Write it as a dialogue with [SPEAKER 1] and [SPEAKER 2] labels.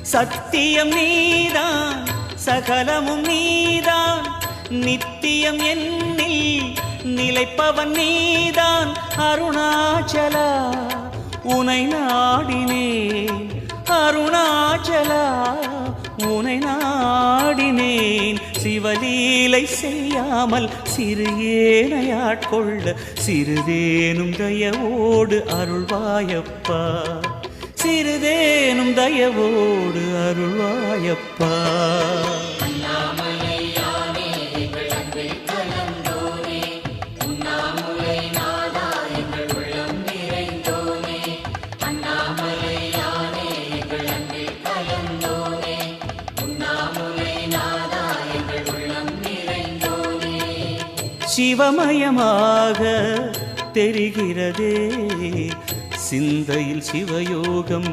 [SPEAKER 1] சத்தியம் நீதான் சகலமும் நீதான் நித்தியம் என்னில் நிலைப்பவன் நீதான் அருணாச்சலா உனை நாடினேன் அருணாச்சலா உனை நாடினேன் சிவலீலை செய்யாமல் சிறு ஏனையாட்கொள்ள சிறிதேனும் தயவோடு அருள்வாயப்பா சிறிதேனும் தயவோடு அருள்வாயப்பா சிவமயமாக தெரிகிறதே சிந்தையில் சிவயோகம்